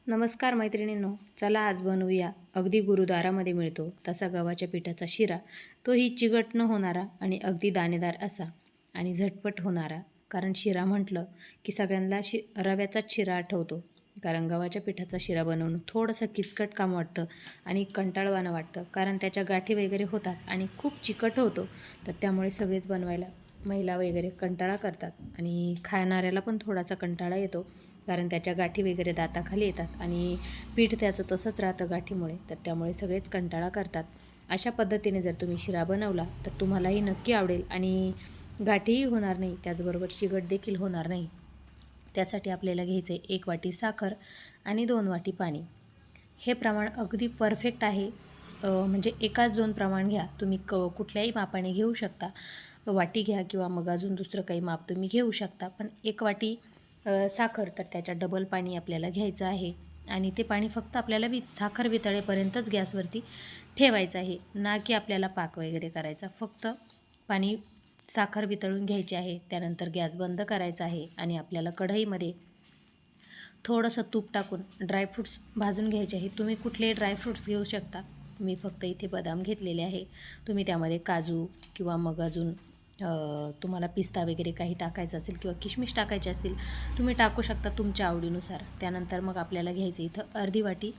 नमस्कार मैत्रिणींनो, चला आज बनवूया अगदी गुरुद्वारामध्ये मिळतो तसा गव्हाच्या पिठाचा शिरा. तोही चिकट न होणारा आणि अगदी दाणेदार असा आणि झटपट होणारा. कारण शिरा म्हटलं की सगळ्यांना रव्याचाच शिरा आठवतो. कारण गव्हाच्या पिठाचा शिरा बनवणं थोडंसं किचकट काम वाटतं आणि कंटाळवाणं वाटतं. कारण त्याच्या गाठी वगैरे होतात आणि खूप चिकट होतो. तर त्यामुळे सगळेच बनवायला महिला वगैरे कंटाळा करतात आणि खाणाऱ्याला पण थोडासा कंटाळा येतो. कारण त्याच्या गाठी वगैरे दाताखाली येतात आणि पीठ त्याचं तसंच राहतं गाठीमुळे. तर त्यामुळे सगळेच कंटाळा करतात. अशा पद्धतीने जर तुम्ही शिरा बनवला तर तुम्हालाही नक्की आवडेल आणि गाठीही होणार नाही, त्याचबरोबर चिकट देखील होणार नाही. त्यासाठी आपल्याला घ्यायचं आहे 1 वाटी साखर आणि 2 वाटी पाणी. हे प्रमाण अगदी परफेक्ट आहे. म्हणजे एकाच 2 प्रमाण घ्या. तुम्ही कुठल्याही मापाने घेऊ शकता. वाटी घ्या किंवा मग अजून दुसरं काही माप तुम्ही घेऊ शकता. पण 1 वाटी साखर तर त्याच्या डबल पाणी आपल्याला घ्यायचं आहे आणि ते पाणी फक्त आपल्याला साखर वितळेपर्यंतच गॅसवरती ठेवायचं आहे, ना की आपल्याला पाक वगैरे करायचा. फक्त पाणी साखर वितळून घ्यायची आहे. त्यानंतर गॅस बंद करायचा आहे आणि आपल्याला कढईमध्ये थोडंसं तूप टाकून ड्रायफ्रूट्स भाजून घ्यायचे आहे. तुम्ही कुठलेही ड्रायफ्रूट्स घेऊ शकता. मी फक्त इथे बदाम घेतलेले आहे. तुम्ही त्यामध्ये काजू किंवा मग अजून तुम्हाला पिस्ता वगैरे काही टाकायचं असेल किंवा किशमिश टाकायचे असतील तुम्ही टाकू शकता तुमच्या आवडीनुसार. त्यानंतर मग आपल्याला घ्यायचं इथं अर्धी वाटी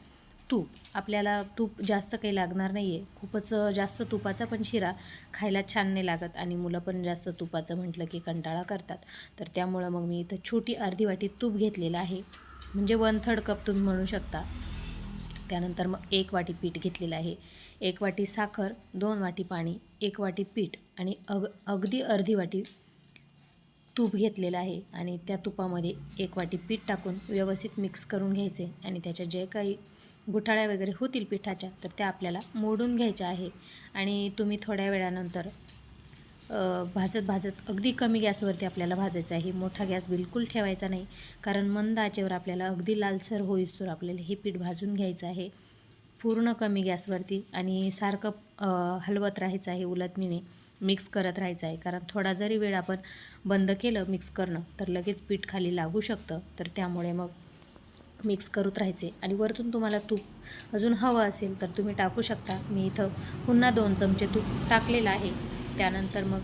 तूप. आपल्याला तूप जास्त काही लागणार नाही आहे. खूपच जास्त तुपाचा पण शिरा खायला छान नाही लागत आणि मुलं पण जास्त तुपाचं म्हटलं की कंटाळा करतात. तर त्यामुळं मग मी इथं छोटी अर्धी वाटी तूप घेतलेलं आहे, म्हणजे 1/3 कप तुम्ही म्हणू शकता. त्यानंतर मग 1 वाटी पीठ घेतलेलं आहे, 1 वाटी साखर, 2 वाटी पाणी, 1 वाटी पीठ आणि अगदी अर्धी वाटी तूप घेतलेलं आहे. आणि त्या तुपामध्ये 1 वाटी पीठ टाकून व्यवस्थित मिक्स करून घ्यायचे आणि त्याच्या जे काही गुठाळ्या वगैरे होतील पिठाच्या तर त्या आपल्याला मोडून घ्यायच्या आहे. आणि तुम्ही थोड्या वेळानंतर भाजत अगदी कमी गॅसवरती आपल्याला भाजायचं आहे. मोठा गॅस बिलकुल ठेवायचा नाही, कारण मंद आचेवर आपल्याला अगदी लालसर होईस्तोवर आपल्याला हे पीठ भाजून घ्यायचं आहे पूर्ण कमी गॅसवरती. आणि सारखं हलवत राहायचं आहे, उलटणीने मिक्स करत राहायचं आहे. कारण थोडा जरी वेळ आपण बंद केलं मिक्स करणं तर लगेच पीठ खाली लागू शकतं. तर त्यामुळे मग मिक्स करत राहायचे. आणि वरतून तुम्हाला तूप अजून हवं असेल तर तुम्ही टाकू शकता. मी इथं पुन्हा 2 चमचे तूप टाकलेलं आहे. त्यानंतर मग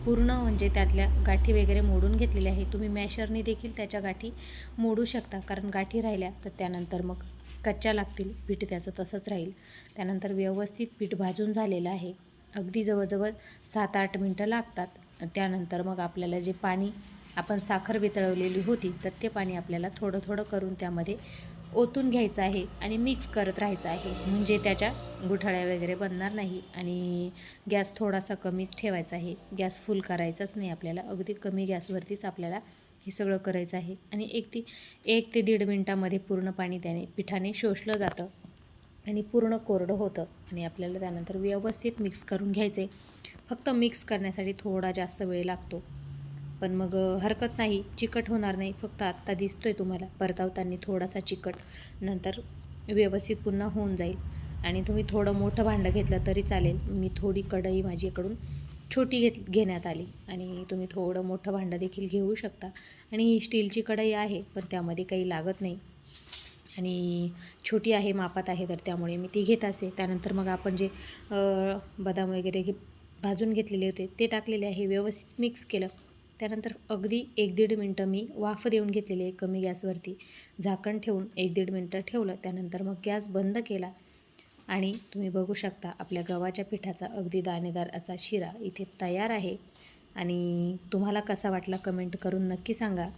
पूर्ण म्हणजे त्यातल्या गाठी वगैरे मोडून घेतलेल्या आहे. तुम्ही मॅशरने देखील त्याच्या गाठी मोडू शकता, कारण गाठी राहिल्या तर त्यानंतर मग कच्च्या लागतील, पीठ त्याचं तसंच राहील. त्यानंतर व्यवस्थित पीठ भाजून झालेलं आहे. अगदी जवळजवळ 7-8 मिनटं लागतात. त्यानंतर मग आपल्याला जे पाणी आपण साखर वितळवलेली होती तर ते पाणी आपल्याला थोडं थोडं करून त्यामध्ये ओतून घ्यायचं आहे आणि मिक्स करत राहायचं आहे, म्हणजे त्याच्या गुठळ्या वगैरे बनणार नाही. आणि गॅस थोडासा कमीच ठेवायचा आहे, गॅस फुल करायचाच नाही आपल्याला. अगदी कमी गॅसवरतीच आपल्याला हे सगळं करायचं आहे. आणि 1 ते 1.5 मिनटामध्ये पूर्ण पाणी त्याने पिठाने शोषलं जातं आणि पूर्ण कोरडं होतं. आणि आपल्याला त्यानंतर व्यवस्थित मिक्स करून घ्यायचे. फक्त मिक्स करण्यासाठी थोडा जास्त वेळ लागतो, पण मग हरकत नाही, चिकट होणार नाही. फक्त आत्ता दिसतोय तुम्हाला परतावताना थोडासा चिकट, नंतर व्यवस्थित पुन्हा होऊन जाईल. आणि तुम्ही थोडं मोठं भांडं घेतलं तरी चालेल. मी थोडी कढई माझ्याकडून छोटी घेण्यात आली आणि तुम्ही थोडं मोठं भांडं देखील घेऊ शकता. आणि ही स्टीलची कढई आहे, पण त्यामध्ये काही लागत नाही आणि छोटी आहे, मापात आहे, तर त्यामुळे मी ती घेत असते. त्यानंतर मग आपण जे बदाम वगैरे भाजून घेतलेले होते ते टाकलेले आहे, व्यवस्थित मिक्स केलं. त्यानंतर अगदी 1-1.5 मिनटं मी वाफ देऊन घेतलेली आहे कमी गॅसवरती. झाकण ठेवून 1-1.5 मिनटं ठेवलं. त्यानंतर मग गॅस बंद केला आणि तुम्ही बघू शकता आपल्या गव्हाच्या पिठाचा अगदी दाणेदार असा शिरा इथे तयार आहे. आणि तुम्हाला कसा वाटला कमेंट करून नक्की सांगा.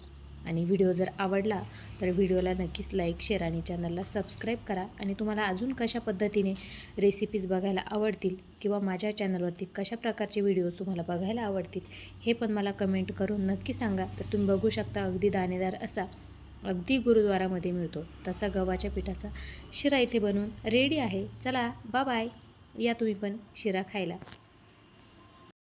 आणि व्हिडिओ जर आवडला तर व्हिडिओला नक्कीच लाईक, शेअर आणि चॅनलला सबस्क्राईब करा. आणि तुम्हाला अजून कशा पद्धतीने रेसिपीज बघायला आवडतील किंवा माझ्या चॅनलवरती कशा प्रकारचे व्हिडिओज तुम्हाला बघायला आवडतील हे पण मला कमेंट करून नक्की सांगा. तर तुम्ही बघू शकता अगदी दाणेदार असा, अगदी गुरुद्वारामध्ये मिळतो तसा गव्हाच्या पिठाचा शिरा इथे बनवून रेडी आहे. चला बाय, या तुम्ही पण शिरा खायला.